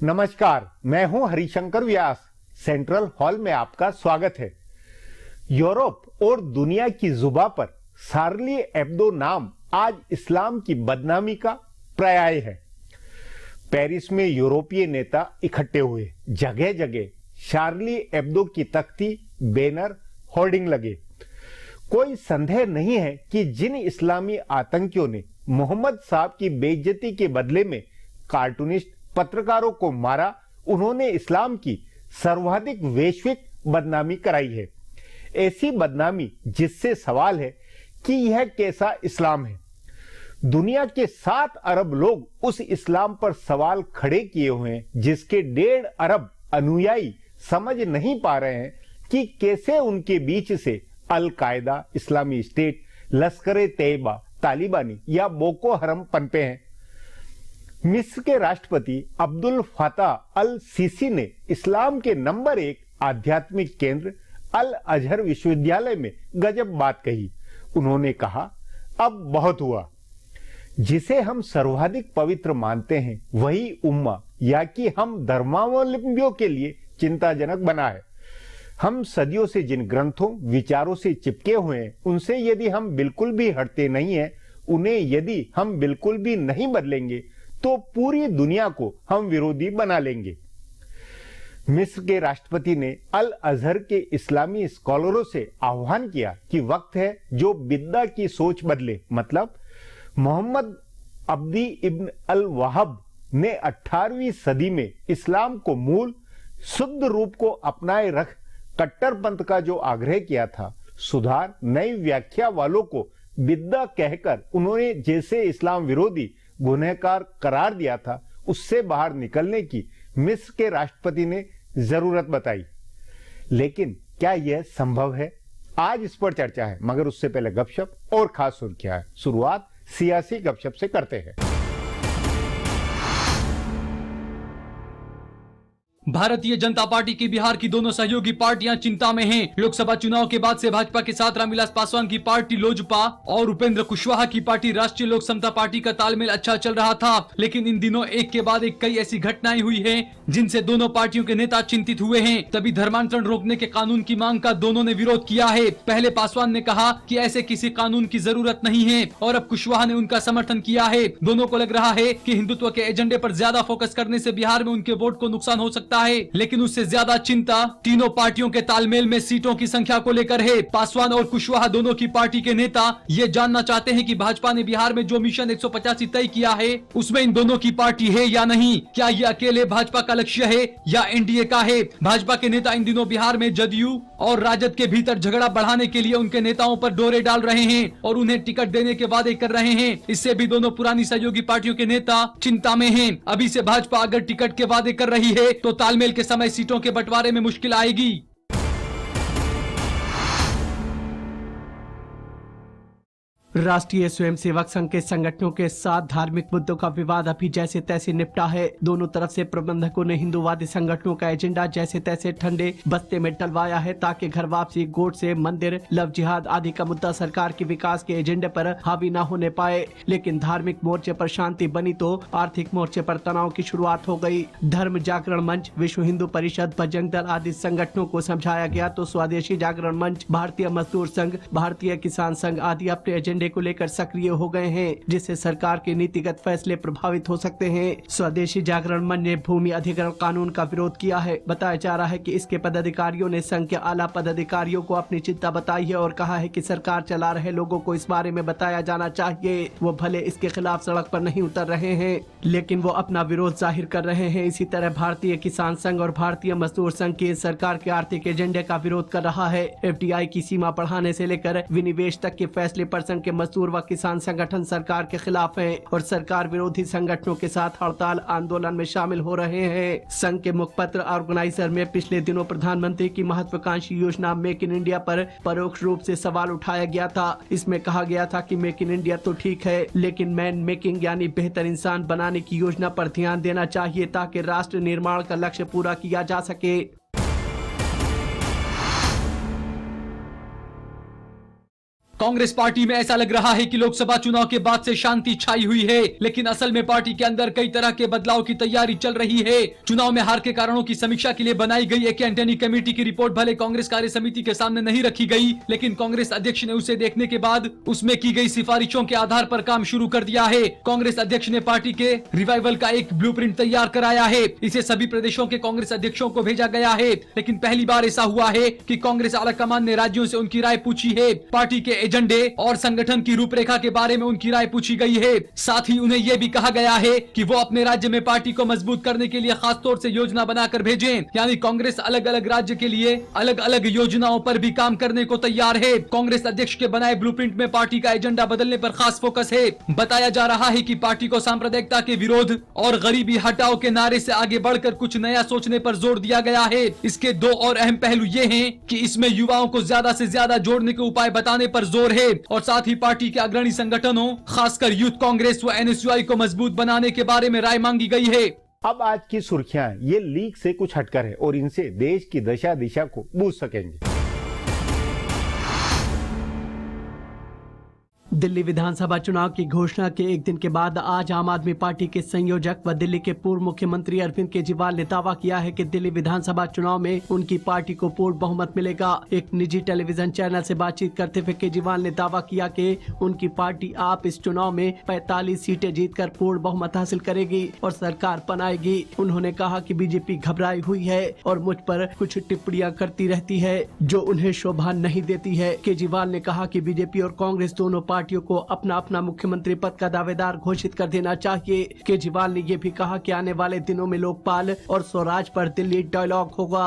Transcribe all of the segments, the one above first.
नमस्कार, मैं हूं हरिशंकर व्यास। सेंट्रल हॉल में आपका स्वागत है। यूरोप और दुनिया की जुबां पर शार्ली एब्दो नाम आज इस्लाम की बदनामी का पर्याय है। पेरिस में यूरोपीय नेता इकट्ठे हुए, जगह जगह शार्ली एब्दो की तख्ती, बैनर, होर्डिंग लगे। कोई संदेह नहीं है कि जिन इस्लामी आतंकियों ने मोहम्मद साहब की बेइज्जती के बदले में कार्टूनिस्ट पत्रकारों को मारा, उन्होंने इस्लाम की सर्वाधिक वैश्विक बदनामी कराई है। ऐसी बदनामी जिससे सवाल है कि यह कैसा इस्लाम है। दुनिया के 7 अरब लोग उस इस्लाम पर सवाल खड़े किए हुए हैं, जिसके 1.5 अरब अनुयायी समझ नहीं पा रहे हैं कि कैसे उनके बीच से अल कायदा, इस्लामी स्टेट, लश्कर-ए-तैयबा, तालिबानी या बोको हरम पनपे हैं। मिस्र के राष्ट्रपति अब्दुल फताह अल सीसी ने इस्लाम के नंबर 1 आध्यात्मिक केंद्र अल अजहर विश्वविद्यालय में गजब बात कही। उन्होंने कहा, अब बहुत हुआ। जिसे हम सर्वाधिक पवित्र मानते हैं वही उम्मा या कि हम धर्मावलंबियों के लिए चिंताजनक बना है। हम सदियों से जिन ग्रंथों, विचारों से चिपके हुए हैं, उनसे यदि हम बिल्कुल भी हटते नहीं हैं, उन्हें यदि हम बिल्कुल भी नहीं बदलेंगे, तो पूरी दुनिया को हम विरोधी बना लेंगे। मिस्र के राष्ट्रपति ने अल अजहर के इस्लामी स्कॉलरों से आह्वान किया कि वक्त है जो बिद्दा की सोच बदले। मतलब मोहम्मद अब्दी इब्न अल वहाब ने 18वीं सदी में इस्लाम को मूल शुद्ध रूप को अपनाए रख कट्टरपंथ का जो आग्रह किया था, सुधार, नई व्याख्या वालों को बिद्दा कहकर उन्होंने जैसे इस्लाम विरोधी गुनहगार करार दिया था, उससे बाहर निकलने की मिस्र के राष्ट्रपति ने जरूरत बताई। लेकिन क्या यह संभव है? आज इस पर चर्चा है, मगर उससे पहले गपशप और खास सुर्खियां है। शुरुआत सियासी गपशप से करते हैं। भारतीय जनता पार्टी की बिहार की दोनों सहयोगी पार्टियां चिंता में हैं। लोकसभा चुनाव के बाद से भाजपा के साथ रामविलास पासवान की पार्टी लोजपा और उपेंद्र कुशवाहा की पार्टी राष्ट्रीय लोक समता पार्टी का तालमेल अच्छा चल रहा था, लेकिन इन दिनों एक के बाद एक कई ऐसी घटनाएं हुई हैं जिनसे दोनों पार्टियों के नेता चिंतित हुए हैं। तभी धर्मांतरण रोकने के कानून की मांग का दोनों ने विरोध किया है। पहले पासवान ने कहा कि ऐसे किसी कानून की जरूरत नहीं है और अब कुशवाहा ने उनका समर्थन किया है। दोनों को लग रहा है कि हिंदुत्व के एजेंडे पर ज्यादा फोकस करने से बिहार में उनके वोट को नुकसान हो सकता है, लेकिन उससे ज्यादा चिंता तीनों पार्टियों के तालमेल में सीटों की संख्या को लेकर है। पासवान और कुशवाहा दोनों की पार्टी के नेता ये जानना चाहते हैं कि भाजपा ने बिहार में जो मिशन 185 तय किया है उसमें इन दोनों की पार्टी है या नहीं। क्या ये अकेले भाजपा का लक्ष्य है या एनडीए का है? भाजपा के नेता इन दिनों बिहार में जदयू और राजद के भीतर झगड़ा बढ़ाने के लिए उनके नेताओं पर डोरे डाल रहे हैं और उन्हें टिकट देने के वादे कर रहे हैं। इससे भी दोनों पुरानी सहयोगी पार्टियों के नेता चिंता में हैं। अभी से भाजपा अगर टिकट के वादे कर रही है तो तालमेल के समय सीटों के बंटवारे में मुश्किल आएगी। राष्ट्रीय स्वयंसेवक संघ के संगठनों के साथ धार्मिक मुद्दों का विवाद अभी जैसे तैसे निपटा है। दोनों तरफ से प्रबंधकों ने हिंदूवादी संगठनों का एजेंडा जैसे तैसे ठंडे बस्ते में डलवाया है ताकि घर वापसी, गोट से मंदिर, लव जिहाद आदि का मुद्दा सरकार के विकास के एजेंडे पर हावी न होने पाए। लेकिन धार्मिक मोर्चे पर शांति बनी तो आर्थिक मोर्चे पर तनाव की शुरुआत हो गई। धर्म जागरण मंच, विश्व हिंदू परिषद, बजरंग दल आदि संगठनों को समझाया गया तो स्वदेशी जागरण मंच, भारतीय मजदूर संघ, भारतीय किसान संघ आदि अपने एजेंडे को लेकर सक्रिय हो गए हैं, जिससे सरकार के नीतिगत फैसले प्रभावित हो सकते हैं। स्वदेशी जागरण मंच ने भूमि अधिग्रहण कानून का विरोध किया है। बताया जा रहा है कि इसके पदाधिकारियों ने संघ के आला पदाधिकारियों को अपनी चिंता बताई है और कहा है कि सरकार चला रहे लोगों को इस बारे में बताया जाना चाहिए। वो भले इसके खिलाफ सड़क पर नहीं उतर रहे हैं, लेकिन वो अपना विरोध जाहिर कर रहे हैं। इसी तरह भारतीय किसान संघ और भारतीय मजदूर संघ की सरकार के आर्थिक एजेंडे का विरोध कर रहा है। एफडीआई की सीमा बढ़ाने से लेकर विनिवेश तक के फैसले पर संघ के मजदूर व किसान संगठन सरकार के खिलाफ हैं और सरकार विरोधी संगठनों के साथ हड़ताल आंदोलन में शामिल हो रहे हैं। संघ के मुखपत्र ऑर्गेनाइजर में पिछले दिनों प्रधानमंत्री की महत्वाकांक्षी योजना मेक इन इंडिया पर परोक्ष रूप से सवाल उठाया गया था। इसमें कहा गया था कि मेक इन इंडिया तो ठीक है, लेकिन मैन मेकिंग यानी बेहतर इंसान बनाने की योजना पर ध्यान देना चाहिए ताकि राष्ट्र निर्माण का लक्ष्य पूरा किया जा सके। कांग्रेस पार्टी में ऐसा लग रहा है कि लोकसभा चुनाव के बाद से शांति छाई हुई है, लेकिन असल में पार्टी के अंदर कई तरह के बदलाव की तैयारी चल रही है। चुनाव में हार के कारणों की समीक्षा के लिए बनाई गई एक एंटनी कमेटी की रिपोर्ट भले कांग्रेस कार्य समिति के सामने नहीं रखी गई, लेकिन कांग्रेस अध्यक्ष ने उसे देखने के बाद उसमें की गई सिफारिशों के आधार पर काम शुरू कर दिया है। कांग्रेस अध्यक्ष ने पार्टी के रिवाइवल का एक ब्लूप्रिंट तैयार कराया है। इसे सभी प्रदेशों के कांग्रेस अध्यक्षों को भेजा गया है, लेकिन पहली बार ऐसा हुआ है कि कांग्रेस आलाकमान ने राज्यों से उनकी राय पूछी है। पार्टी के एजेंडे और संगठन की रूपरेखा के बारे में उनकी राय पूछी गई है। साथ ही उन्हें यह भी कहा गया है कि वो अपने राज्य में पार्टी को मजबूत करने के लिए खास तौर से योजना बनाकर भेजें। यानी कांग्रेस अलग अलग राज्य के लिए अलग अलग योजनाओं पर भी काम करने को तैयार है। कांग्रेस अध्यक्ष के बनाए ब्लूप्रिंट में पार्टी का एजेंडा बदलने पर खास फोकस है। बताया जा रहा है कि पार्टी को सांप्रदायिकता के विरोध और गरीबी हटाओ के नारे से आगे बढ़कर कुछ नया सोचने पर जोर दिया गया है। इसके दो और अहम पहलू ये हैं कि इसमें युवाओं को ज्यादा से ज्यादा जोड़ने के उपाय बताने पर जोर है और साथ ही पार्टी के अग्रणी संगठनों खासकर यूथ कांग्रेस व एनएसयूआई को मजबूत बनाने के बारे में राय मांगी गई है। अब आज की सुर्खियां ये लीक से कुछ हटकर है और इनसे देश की दशा दिशा को बूझ सकेंगे। दिल्ली विधानसभा चुनाव की घोषणा के एक दिन के बाद आज आम आदमी पार्टी के संयोजक व दिल्ली के पूर्व मुख्यमंत्री अरविंद केजरीवाल ने दावा किया है कि दिल्ली विधानसभा चुनाव में उनकी पार्टी को पूर्ण बहुमत मिलेगा। एक निजी टेलीविजन चैनल से बातचीत करते हुए केजरीवाल ने दावा किया कि उनकी पार्टी आप इस चुनाव में 45 सीटें जीतकर पूर्ण बहुमत हासिल करेगी और सरकार बनाएगी। उन्होंने कहा कि बीजेपी घबराई हुई है और मुझ पर कुछ टिप्पणियां करती रहती है जो उन्हें शोभा नहीं देती है। केजरीवाल ने कहा कि बीजेपी और कांग्रेस दोनों पार्टियों को अपना अपना मुख्यमंत्री पद का दावेदार घोषित कर देना चाहिए। केजरीवाल ने ये भी कहा कि आने वाले दिनों में लोकपाल और स्वराज पर दिल्ली डायलॉग होगा।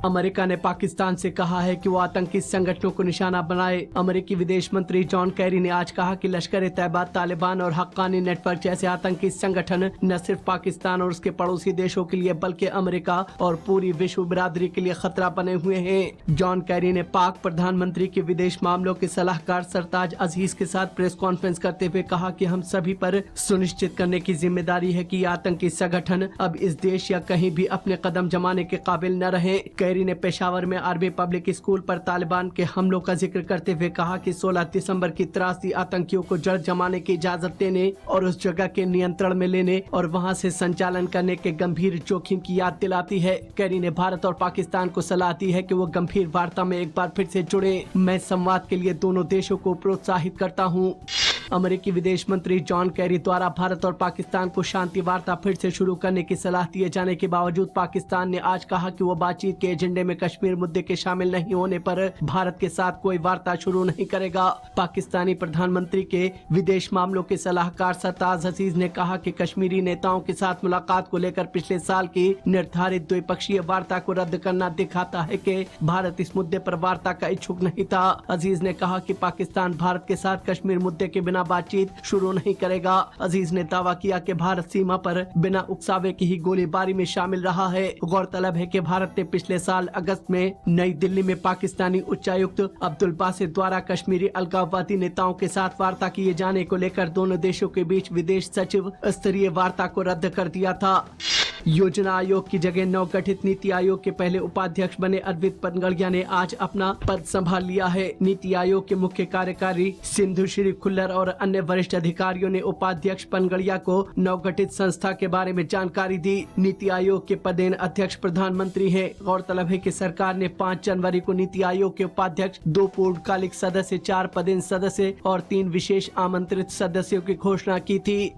अमेरिका ने पाकिस्तान से कहा है कि वो आतंकी संगठनों को निशाना बनाए। अमेरिकी विदेश मंत्री जॉन कैरी ने आज कहा कि लश्कर-ए-तैयबा, तालिबान और हक्कानी नेटवर्क जैसे आतंकी संगठन न सिर्फ पाकिस्तान और उसके पड़ोसी देशों के लिए बल्कि अमेरिका और पूरी विश्व बिरादरी के लिए खतरा बने हुए हैं। जॉन कैरी ने पाक प्रधानमंत्री के विदेश मामलों के सलाहकार सरताज अजीज के साथ प्रेस कॉन्फ्रेंस करते हुए कहा कि हम सभी पर सुनिश्चित करने की जिम्मेदारी है कि आतंकी संगठन अब इस देश या कहीं भी अपने कदम जमाने के काबिल न रहे। कैरी ने पेशावर में आर्मी पब्लिक स्कूल पर तालिबान के हमलों का जिक्र करते हुए कहा कि 16 दिसंबर की त्रासदी आतंकियों को जड़ जमाने की इजाजत देने और उस जगह के नियंत्रण में लेने और वहां से संचालन करने के गंभीर जोखिम की याद दिलाती है। कैरी ने भारत और पाकिस्तान को सलाह दी है कि वो गंभीर वार्ता में एक बार फिर से जुड़े। मैं संवाद के लिए दोनों देशों को प्रोत्साहित करता हूँ। अमेरिकी विदेश मंत्री जॉन कैरी द्वारा भारत और पाकिस्तान को शांति वार्ता फिर से शुरू करने की सलाह दिए जाने के बावजूद पाकिस्तान ने आज कहा कि वो बातचीत के एजेंडे में कश्मीर मुद्दे के शामिल नहीं होने पर भारत के साथ कोई वार्ता शुरू नहीं करेगा। पाकिस्तानी प्रधानमंत्री के विदेश मामलों के सलाहकार सरताज अजीज ने कहा कि कश्मीरी नेताओं के साथ मुलाकात को लेकर पिछले साल की निर्धारित द्विपक्षीय वार्ता को रद्द करना दिखाता है कि भारत इस मुद्दे पर वार्ता का इच्छुक नहीं था। अजीज ने कहा कि पाकिस्तान भारत के साथ कश्मीर मुद्दे के बिना बातचीत शुरू नहीं करेगा। अजीज ने दावा किया कि भारत सीमा पर बिना उकसावे की ही गोलीबारी में शामिल रहा है। गौरतलब है कि भारत ने पिछले साल अगस्त में नई दिल्ली में पाकिस्तानी उच्चायुक्त अब्दुल बासित द्वारा कश्मीरी अलगाववादी नेताओं के साथ वार्ता किए जाने को लेकर दोनों देशों के बीच विदेश सचिव स्तरीय वार्ता को रद्द कर दिया था। योजना आयोग की जगह नवगठित नीति आयोग के पहले उपाध्यक्ष बने अरविंद पनगड़िया ने आज अपना पद संभाल लिया है। नीति आयोग के मुख्य कार्यकारी सिंधु श्री खुल्लर और अन्य वरिष्ठ अधिकारियों ने उपाध्यक्ष पनगड़िया को नवगठित संस्था के बारे में जानकारी दी। नीति आयोग के पदेन अध्यक्ष प्रधानमंत्री है। गौरतलब है कि सरकार ने 5 जनवरी को नीति आयोग के उपाध्यक्ष, 2 पूर्णकालिक सदस्य, 4 पदेन सदस्य और 3 विशेष आमंत्रित सदस्यों की घोषणा की थी।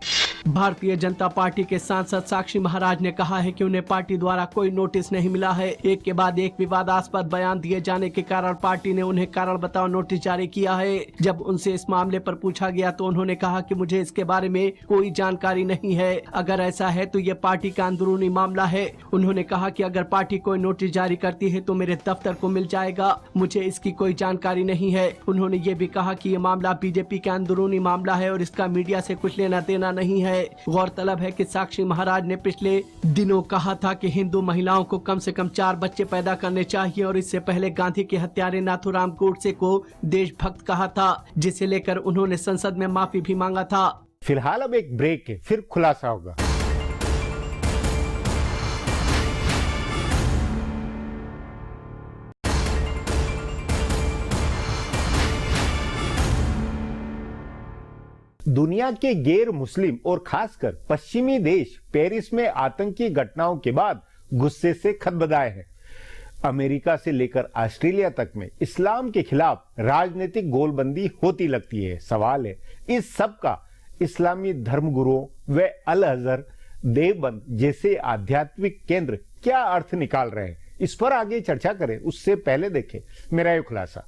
भारतीय जनता पार्टी के सांसद साक्षी महाराज ने कहा है कि उन्हें पार्टी द्वारा कोई नोटिस नहीं मिला है। एक के बाद एक विवादास्पद बयान दिए जाने के कारण पार्टी ने उन्हें कारण बताओ नोटिस जारी किया है। जब उनसे इस मामले पर पूछा गया तो उन्होंने कहा कि मुझे इसके बारे में कोई जानकारी नहीं है। अगर ऐसा है तो ये पार्टी का अंदरूनी मामला है। उन्होंने कहा कि अगर पार्टी कोई नोटिस जारी करती है तो मेरे दफ्तर को मिल जाएगा, मुझे इसकी कोई जानकारी नहीं है। उन्होंने ये भी कहा कि ये मामला बीजेपी का अंदरूनी मामला है और इसका मीडिया से कुछ लेना देना नहीं है। गौरतलब है कि साक्षी महाराज ने पिछले दिनों कहा था कि हिंदू महिलाओं को कम से कम 4 बच्चे पैदा करने चाहिए और इससे पहले गांधी के हत्यारे नाथूराम गोडसे को देशभक्त कहा था, जिसे लेकर उन्होंने संसद में माफी भी मांगा था। फिलहाल अब एक ब्रेक है, फिर खुलासा होगा। दुनिया के गैर मुस्लिम और खासकर पश्चिमी देश पेरिस में आतंकी घटनाओं के बाद गुस्से से खदबदाए हैं। अमेरिका से लेकर ऑस्ट्रेलिया तक में इस्लाम के खिलाफ राजनीतिक गोलबंदी होती लगती है। सवाल है, इस सब का इस्लामी धर्मगुरुओं व अल अजहर, देवबंद जैसे आध्यात्मिक केंद्र क्या अर्थ निकाल रहे हैं? इस पर आगे चर्चा करें, उससे पहले देखें मेरा ये खुलासा।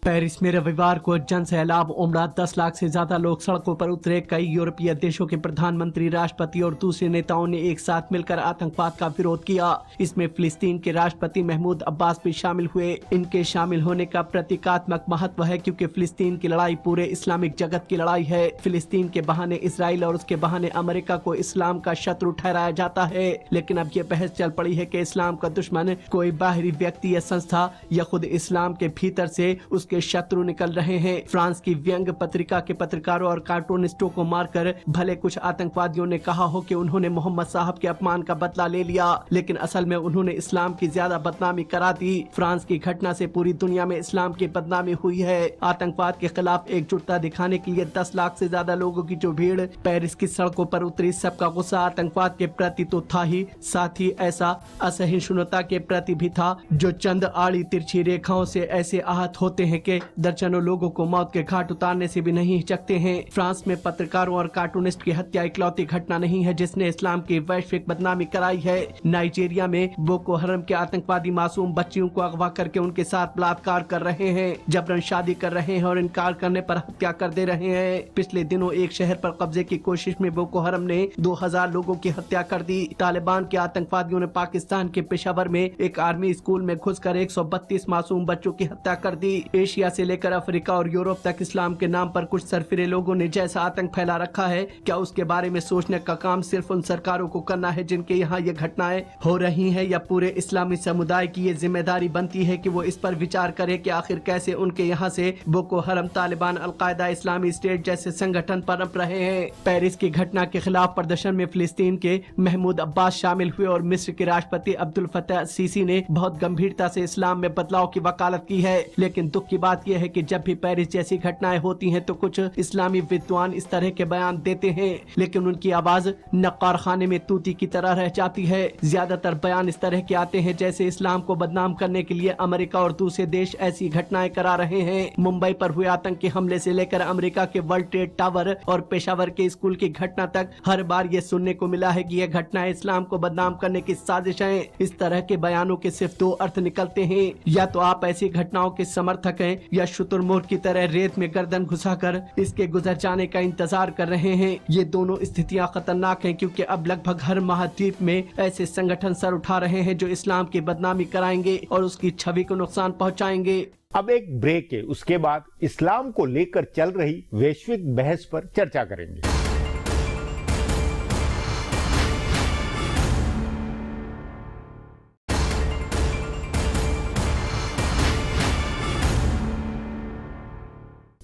पेरिस में रविवार को जन सैलाब उमड़ा। 10 लाख से ज्यादा लोग सड़कों पर उतरे। कई यूरोपीय देशों के प्रधानमंत्री, राष्ट्रपति और दूसरे नेताओं ने एक साथ मिलकर आतंकवाद का विरोध किया। इसमें फिलिस्तीन के राष्ट्रपति महमूद अब्बास भी शामिल हुए। इनके शामिल होने का प्रतीकात्मक महत्व है क्योंकि फिलिस्तीन की लड़ाई पूरे इस्लामिक जगत की लड़ाई है। फिलिस्तीन के बहाने इसराइल और उसके बहाने अमेरिका को इस्लाम का शत्रु ठहराया जाता है। लेकिन अब ये बहस चल पड़ी है कि इस्लाम का दुश्मन कोई बाहरी व्यक्ति या संस्था या खुद इस्लाम के भीतर से उसके शत्रु निकल रहे हैं। फ्रांस की व्यंग्य पत्रिका के पत्रकारों और कार्टूनिस्टों को मारकर भले कुछ आतंकवादियों ने कहा हो कि उन्होंने मोहम्मद साहब के अपमान का बदला ले लिया, लेकिन असल में उन्होंने इस्लाम की ज्यादा बदनामी करा दी। फ्रांस की घटना से पूरी दुनिया में इस्लाम की बदनामी हुई है। आतंकवाद के खिलाफ एकजुटता दिखाने के लिए 10 लाख से ज्यादा लोगों की जो भीड़ पेरिस की सड़कों पर उतरी, सबका गुस्सा आतंकवाद के प्रति तो था ही, साथ ही ऐसा असहिष्णुता के प्रति भी था जो चंद आड़ी तिरछी रेखाओं से ऐसे आहत होते हैं कि दर्जनों लोगों को मौत के घाट उतारने से भी नहीं हिचकते हैं। फ्रांस में पत्रकारों और कार्टूनिस्ट की हत्या इकलौती घटना नहीं है जिसने इस्लाम की वैश्विक बदनामी कराई है। नाइजीरिया में बोको हरम के आतंकवादी मासूम बच्चियों को अगवा करके उनके साथ बलात्कार कर रहे हैं, जबरन शादी कर रहे हैं और इनकार करने पर हत्या कर दे रहे हैं। पिछले दिनों एक शहर पर कब्जे की कोशिश में बोको हरम ने 2000 लोगों की हत्या कर दी। तालिबान के आतंकवादियों ने पाकिस्तान के पेशावर में एक आर्मी स्कूल में घुसकर 132 मासूम बच्चों की हत्या कर दी। एशिया से लेकर अफ्रीका और यूरोप तक इस्लाम के नाम पर कुछ सरफिरे लोगों ने जैसा आतंक फैला रखा है, क्या उसके बारे में सोचने का काम सिर्फ उन सरकारों को करना है जिनके यहाँ ये घटनाएं हो रही हैं, या पूरे इस्लामी समुदाय की ये जिम्मेदारी बनती है कि वो इस पर विचार करे कि आखिर कैसे उनके यहाँ से बोको हरम, तालिबान, अलकायदा, इस्लामी स्टेट जैसे संगठन पनप रहे हैं। पेरिस की घटना के खिलाफ प्रदर्शन में फिलिस्तीन के महमूद अब्बास शामिल हुए और मिस्र के राष्ट्रपति अब्दुल फतह सीसी ने बहुत गंभीरता से इस्लाम में बदलाव की वकालत की है। लेकिन दुख की बात यह है कि जब भी पेरिस जैसी घटनाएं होती हैं तो कुछ इस्लामी विद्वान इस तरह के बयान देते हैं, लेकिन उनकी आवाज नक्कार खाने में तूती की तरह रह जाती है। ज्यादातर बयान इस तरह के आते हैं जैसे इस्लाम को बदनाम करने के लिए अमेरिका और दूसरे देश ऐसी घटनाएं करा रहे हैं। मुंबई पर हुए आतंकी हमले से लेकर अमेरिका के वर्ल्ड ट्रेड टावर और पेशावर के स्कूल की घटना तक हर बार ये सुनने को मिला है कि यह घटनाएं इस्लाम को बदनाम करने की साजिश है। इस तरह के बयानों के सिर्फ 2 अर्थ निकलते हैं, या तो आप ऐसी घटनाओं के समर्थक हैं या शुतुरमुर्ग की तरह रेत में गर्दन घुसाकर इसके गुजर जाने का इंतजार कर रहे हैं। ये दोनों स्थितियां खतरनाक हैं क्योंकि अब लगभग हर महाद्वीप में ऐसे संगठन सर उठा रहे हैं जो इस्लाम की बदनामी कराएंगे और उसकी छवि को नुकसान पहुंचाएंगे। अब एक ब्रेक है, उसके बाद इस्लाम को लेकर चल रही वैश्विक बहस पर चर्चा करेंगे।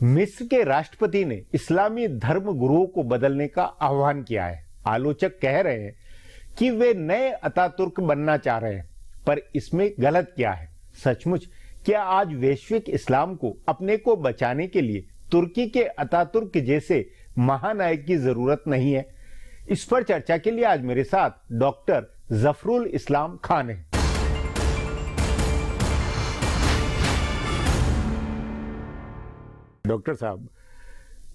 मिस्र के राष्ट्रपति ने इस्लामी धर्म गुरुओं को बदलने का आह्वान किया है। आलोचक कह रहे हैं कि वे नए अतातुर्क बनना चाह रहे हैं, पर इसमें गलत क्या है? सचमुच क्या आज वैश्विक इस्लाम को अपने को बचाने के लिए तुर्की के अतातुर्क जैसे महानायक की जरूरत नहीं है? इस पर चर्चा के लिए आज मेरे साथ डॉक्टर जफरुल इस्लाम खान है। डॉक्टर साहब,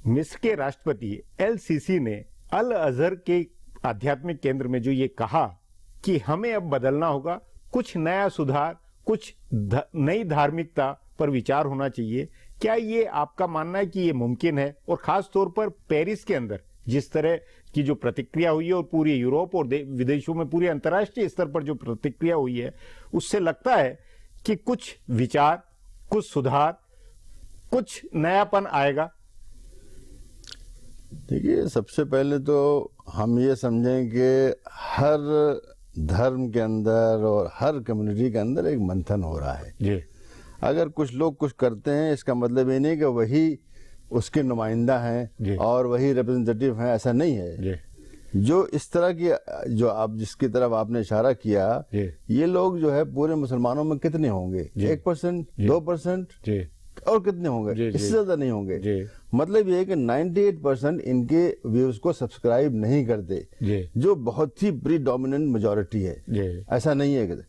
मिस्र के राष्ट्रपति एल सीसी ने अल अजहर के आध्यात्मिक केंद्र में जो ये कहा कि हमें अब बदलना होगा, कुछ नया सुधार, कुछ नई धार्मिकता पर विचार होना चाहिए, क्या ये आपका मानना है कि ये मुमकिन है? और खास तौर पर पेरिस के अंदर जिस तरह की जो प्रतिक्रिया हुई है और पूरे यूरोप और विदेशों में पूरे अंतर्राष्ट्रीय स्तर पर जो प्रतिक्रिया हुई है, उससे लगता है कि कुछ विचार, कुछ सुधार, कुछ नयापन आएगा। देखिए, सबसे पहले तो हम ये समझें कि हर धर्म के अंदर और हर कम्युनिटी के अंदर एक मंथन हो रहा है जी। अगर कुछ लोग कुछ करते हैं, इसका मतलब ये नहीं कि वही उसके नुमाइंदा हैं और वही रिप्रेजेंटेटिव हैं, ऐसा नहीं है जी। जो इस तरह की, जो आप जिसकी तरफ आपने इशारा किया, ये लोग जो है पूरे मुसलमानों में कितने होंगे? 1%, 2%? और कितने होंगे, इससे ज्यादा नहीं होंगे। मतलब ये है कि 98% इनके व्यूज को सब्सक्राइब नहीं करते, जो बहुत ही प्रीडोमिनेंट मेजॉरिटी है, ऐसा नहीं है।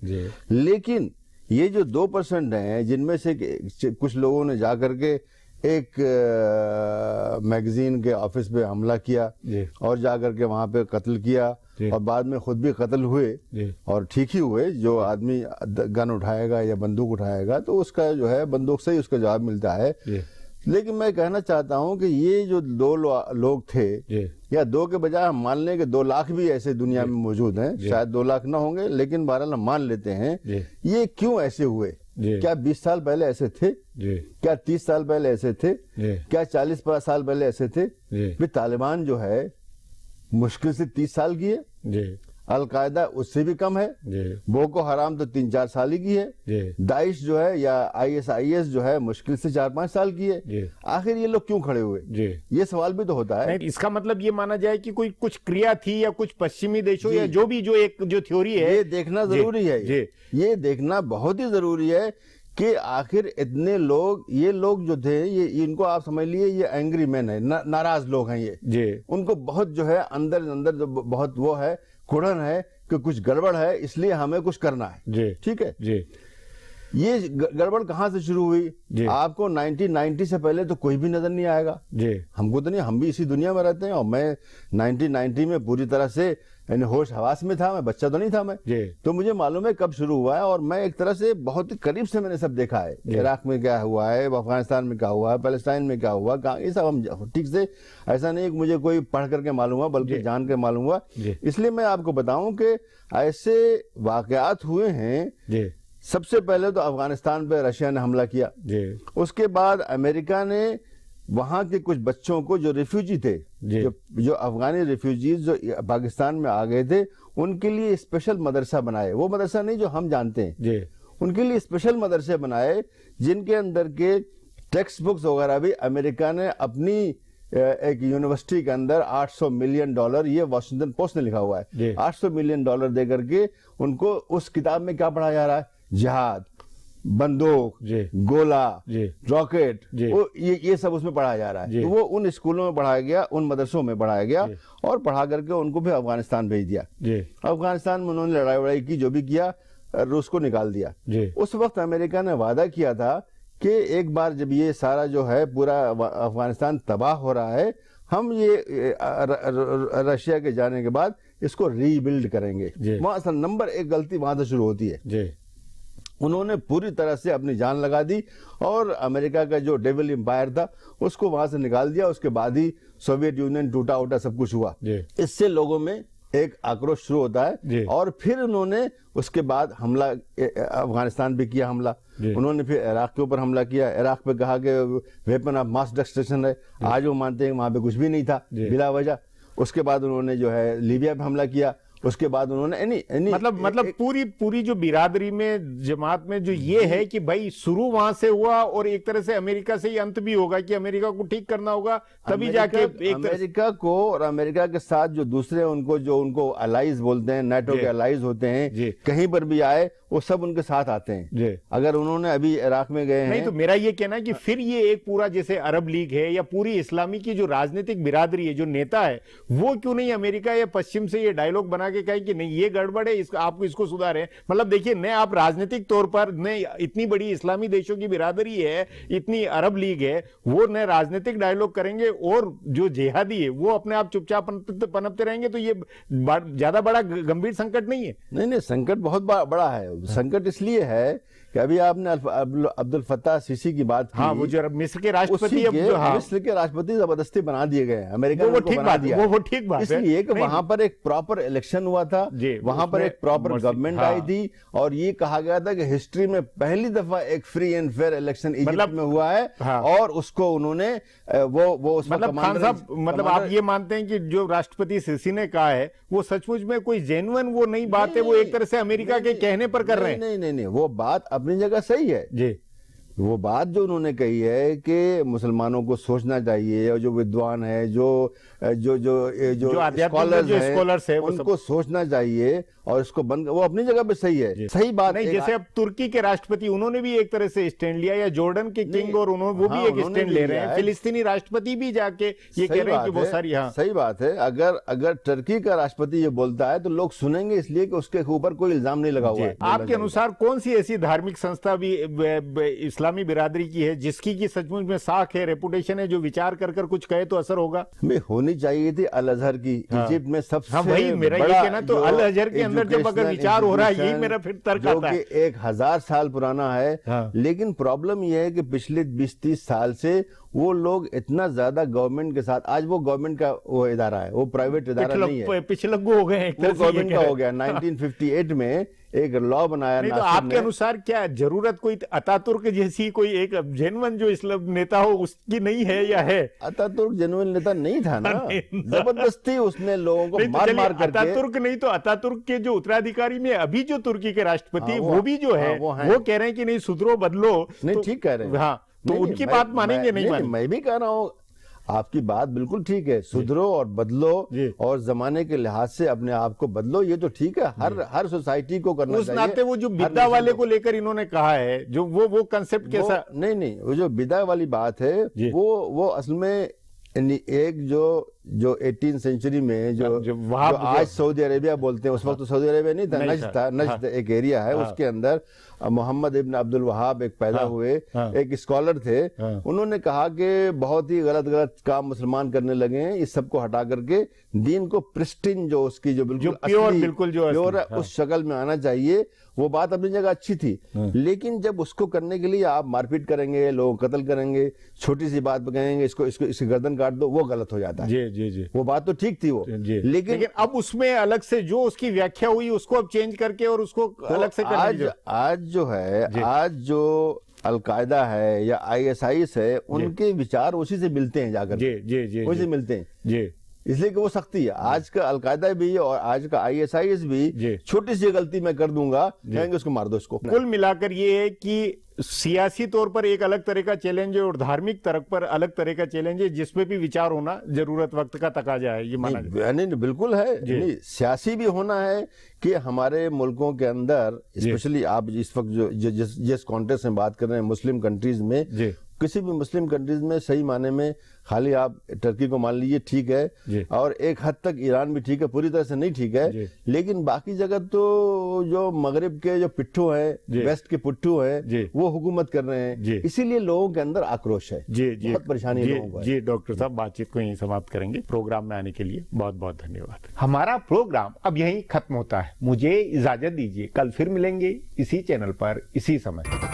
लेकिन ये जो 2% हैं, जिनमें से कुछ लोगों ने जाकर के एक मैगजीन के ऑफिस पे हमला किया और जाकर के वहां पे कत्ल किया और बाद में खुद भी कत्ल हुए और ठीक ही हुए। जो आदमी गन उठाएगा या बंदूक उठाएगा तो उसका जो है बंदूक से ही उसका जवाब मिलता है। लेकिन मैं कहना चाहता हूं कि ये जो 2 लोग थे, या 2 के बजाय हम मान लें कि 2 लाख भी ऐसे दुनिया में मौजूद हैं, शायद 2 लाख ना होंगे, लेकिन बहरहाल हम मान लेते हैं, ये क्यों ऐसे हुए? क्या 20 साल पहले ऐसे थे? क्या 30 साल पहले ऐसे थे? क्या 40 साल पहले ऐसे थे? फिर तालिबान जो है मुश्किल से 30 साल की है, अलकायदा उससे भी कम है, बोको हराम तो 3-4 साल ही की है, दाइश जो है या ISIS जो है मुश्किल से 4-5 साल की है। आखिर ये लोग क्यों खड़े हुए? ये सवाल भी तो होता है। इसका मतलब ये माना जाए कि कोई कुछ क्रिया थी या कुछ पश्चिमी देशों या जो भी जो थ्योरी है, ये देखना जरूरी है। ये देखना बहुत ही जरूरी है कि आखिर इतने लोग, ये लोग जो थे, ये इनको आप समझ लिए ये एंग्री मैन है, नाराज लोग हैं ये। उनको बहुत जो है अंदर जो बहुत वो है, कुड़न है कि कुछ गड़बड़ है, इसलिए हमें कुछ करना है। ठीक है जी। ये गड़बड़ कहां से शुरू हुई? आपको 1990 से पहले तो कोई भी नजर नहीं आएगा हमको तो नहीं, हम भी इसी दुनिया में रहते हैं और मैं 1990 में पूरी तरह से होश हवास में था, मैं बच्चा तो नहीं था मैं, तो मुझे मालूम है कब शुरू हुआ है। और मैं एक तरह से बहुत ही करीब से मैंने सब देखा है, इराक में क्या हुआ है, अफगानिस्तान में क्या हुआ है, पैलेस्टाइन में क्या हुआ, कहाँ, ये सब हम ठीक से, ऐसा नहीं कि मुझे कोई पढ़ करके मालूम हुआ, बल्कि जान के मालूम हुआ। इसलिए मैं आपको बताऊं कि ऐसे वाकयात हुए हैं। सबसे पहले तो अफगानिस्तान पे रशिया ने हमला किया, उसके बाद अमेरिका ने वहां के कुछ बच्चों को जो रिफ्यूजी थे, जो अफगानी रिफ्यूजीज जो पाकिस्तान में आ गए थे, उनके लिए स्पेशल मदरसा बनाए। वो मदरसा नहीं जो हम जानते हैं, उनके लिए स्पेशल मदरसे बनाए, जिनके अंदर के टेक्स्ट बुक्स वगैरह भी अमेरिका ने अपनी एक यूनिवर्सिटी के अंदर $800 मिलियन, ये वॉशिंगटन पोस्ट ने लिखा हुआ है, $800 मिलियन दे करके उनको उस किताब में क्या पढ़ाया जा रहा है? जिहाद, बंदूक, गोला, रॉकेट, ये सब उसमें पढ़ाया जा रहा है। तो वो उन स्कूलों में पढ़ाया गया, उन मदरसों में पढ़ाया गया और पढ़ा करके उनको फिर अफगानिस्तान भेज दिया। अफगानिस्तान में उन्होंने लड़ाई वड़ाई की, जो भी किया, रूस को निकाल दिया। उस वक्त अमेरिका ने वादा किया था कि एक बार जब ये सारा जो है पूरा अफगानिस्तान तबाह हो रहा है, हम ये रशिया के जाने के बाद इसको रीबिल्ड करेंगे। वहां नंबर 1 गलती वहां से शुरू होती है। उन्होंने पूरी तरह से अपनी जान लगा दी और अमेरिका का जो डेविल एम्पायर था उसको वहां से निकाल दिया। उसके बाद ही सोवियत यूनियन टूटा उटा सब कुछ हुआ। इससे लोगों में एक आक्रोश शुरू होता है और फिर उन्होंने उसके बाद हमला अफगानिस्तान पे किया हमला। उन्होंने फिर इराक के ऊपर हमला किया। इराक पे कहा कि वेपन ऑफ मास डिस्ट्रक्शन है। आज वो मानते हैं वहां पे कुछ भी नहीं था बिला वजह। उसके बाद उन्होंने जो है लीबिया पे हमला किया। उसके बाद उन्होंने मतलब पूरी जो बिरादरी में जमात में जो ये है कि भाई शुरू वहां से हुआ और एक तरह से अमेरिका से ही अंत भी होगा कि अमेरिका को ठीक करना होगा तभी जाके अमेरिका को और अमेरिका के साथ जो दूसरे उनको अलाइज बोलते हैं, नाटो के अलाइज होते हैं, कहीं पर भी आए वो सब उनके साथ आते हैं। अगर उन्होंने अभी इराक में गए नहीं तो मेरा ये कहना है कि फिर ये एक पूरा जैसे अरब लीग है या पूरी इस्लामी की जो राजनीतिक बिरादरी है, जो नेता है, वो क्यों नहीं अमेरिका या पश्चिम से ये डायलॉग बना के कहे कि नहीं ये गड़बड़ है, आपको इसको सुधारें। मतलब देखिए न आप राजनीतिक तौर पर न इतनी बड़ी इस्लामी देशों की बिरादरी है, इतनी अरब लीग है, वो न राजनीतिक डायलॉग करेंगे और जो जिहादी है वो अपने आप चुपचाप पनपते रहेंगे, तो ये ज्यादा बड़ा गंभीर संकट नहीं है। नहीं, संकट बहुत बड़ा है। संकट इसलिए है कि अभी आपने अब्दुल फत्ताह सीसी की बात की। हाँ, वो जो मिस्र के राष्ट्रपति मिस्र के राष्ट्रपति जबरदस्ती बना दिए गए हैं अमेरिका ने, वो ठीक बात दिया। वो ठीक बात इसलिए कि वहां पर एक प्रॉपर इलेक्शन हुआ था, वहां पर एक प्रॉपर गवर्नमेंट आई थी और ये कहा गया था कि हिस्ट्री में पहली दफा एक free and fair election Egypt में हुआ है और उसको उन्होंने वो मतलब खान साहब, मतलब आप ये मानते हैं कि जो राष्ट्रपति सीसी ने कहा है वो सचमुच में कोई जेन्युइन वो नई बात है, वो एक तरह से अमेरिका के कहने पर कर रहे हैं? नहीं, वो बात अपनी जगह सही है जी। वो बात जो उन्होंने कही है कि मुसलमानों को सोचना चाहिए, और जो विद्वान है, जो स्कॉलर्स है, उनको सोचना चाहिए और इसको बंद, वो अपनी जगह पे सही है, सही बात नहीं। जैसे अब तुर्की के राष्ट्रपति उन्होंने भी एक तरह से स्टैंड लिया, या जॉर्डन के किंग और उन्होंने वो भी एक स्टैंड ले रहे हैं, फिलिस्तीनी राष्ट्रपति भी जाके ये कह रहे हैं कि बहुत सारी, हाँ सही बात है। अगर टर्की का राष्ट्रपति ये बोलता है तो लोग सुनेंगे, इसलिए कि उसके ऊपर कोई इल्जाम नहीं लगा हुआ है। आपके अनुसार कौन सी ऐसी धार्मिक संस्था भी इस्लामी बिरादरी की है जिसकी की सचमुच में साख है, रेपुटेशन है, जो विचार कर कुछ कहे तो असर होगा? होनी चाहिए थी अल अजहर की, इजिप्ट में सबसे वही मेरा ये कहना, तो अल अजहर के अंदर जब अगर विचार हो रहा है, यही मेरा फिर तर्क आता है, 1000 साल पुराना है। लेकिन प्रॉब्लम यह है कि पिछले 20-30 साल से वो लोग इतना ज्यादा गवर्नमेंट के साथ, आज वो गवर्नमेंट का वो इदारा है, वो प्राइवेट इदारा नहीं है, पिछलग्गू हो गए, वो गवर्नमेंट का हो गया। 1958 में एक लॉ बनाया। नहीं, तो आपके अनुसार क्या जरूरत कोई अतातुर्क जैसी कोई एक जेन्युइन जो इस्लाम नेता हो उसकी नहीं है, या है? अतातुर्क जेन्युइन नेता नहीं था ना, जबरदस्ती उसने लोगों को मार करके। अतातुर्क नहीं तो अतातुर्क के जो उत्तराधिकारी में अभी जो तुर्की के राष्ट्रपति वो भी जो है वो कह रहे हैं कि नहीं सुधरो बदलो। नहीं, ठीक कह रहे हैं। हाँ, तो उनकी बात मानेंगे? नहीं मानेंगे? मैं भी कह रहा हूँ, आपकी बात बिल्कुल ठीक है, सुधरो और बदलो, और जमाने के लिहाज से अपने आप को बदलो, ये तो ठीक है, हर सोसाइटी को करना चाहिए। उस नाते वो जो बिदा वाले को लेकर इन्होंने कहा है, जो वो कंसेप्ट कैसा? नहीं, वो जो बिदा वाली बात है वो असल में एक जो 18th सेंचुरी में जो आज सऊदी अरेबिया बोलते हैं, उस वक्त तो सऊदी अरेबिया नहीं था, नज्द था। नज्द एक एरिया है, उसके अंदर मोहम्मद इब्न अब्दुल वहाब एक पैदा हुए, एक स्कॉलर थे। उन्होंने कहा कि बहुत ही गलत काम मुसलमान करने लगे हैं, इस सबको हटा करके दीन को प्रिस्टिन, जो उसकी जो बिल्कुल प्योर उस शक्ल में आना चाहिए। वो बात अपनी जगह अच्छी थी, लेकिन जब उसको करने के लिए आप मारपीट करेंगे, लोगों को कत्ल करेंगे, छोटी सी बात पे कहेंगे इसकी गर्दन काट दो, वो गलत हो जाता है। जी। वो बात तो ठीक थी वो, लेकिन अब उसमें अलग से जो उसकी व्याख्या हुई उसको अब चेंज करके और उसको अलग से आज जो है, आज जो अलकायदा है या ISIS है, उनके विचार उसी से मिलते हैं, जाकर उसी से मिलते हैं, इसलिए कि वो सख्ती है। आज का अलकायदा भी और आज का ISIS भी छोटी सी गलती मैं कर दूंगा, कहेंगे उसको मार दो इसको। कुल मिलाकर ये है कि सियासी तौर पर एक अलग तरह का चैलेंज है और धार्मिक तरफ पर अलग तरह का चैलेंज है, जिसपे भी विचार होना जरूरत वक्त का तकाजा है, ये माना नहीं, बिल्कुल है। नहीं, सियासी भी होना है कि हमारे मुल्कों के अंदर, स्पेशली आप इस वक्त जिस कॉन्टेक्स्ट में बात कर रहे हैं, मुस्लिम कंट्रीज में, किसी भी मुस्लिम कंट्रीज में सही माने में खाली आप टर्की को मान लीजिए, ठीक है, और एक हद तक ईरान भी ठीक है, पूरी तरह से नहीं ठीक है, लेकिन बाकी जगह तो जो मगरिब के जो पिट्ठू हैं, वेस्ट के पिट्ठू हैं, वो हुकूमत कर रहे हैं, इसीलिए लोगों के अंदर आक्रोश है, बहुत परेशानी लोगों को। जी डॉक्टर साहब, बातचीत को यहीं समाप्त करेंगे। प्रोग्राम में आने के लिए बहुत बहुत धन्यवाद। हमारा प्रोग्राम अब यहीं खत्म होता है, मुझे इजाजत दीजिए, कल फिर मिलेंगे इसी चैनल पर इसी समय।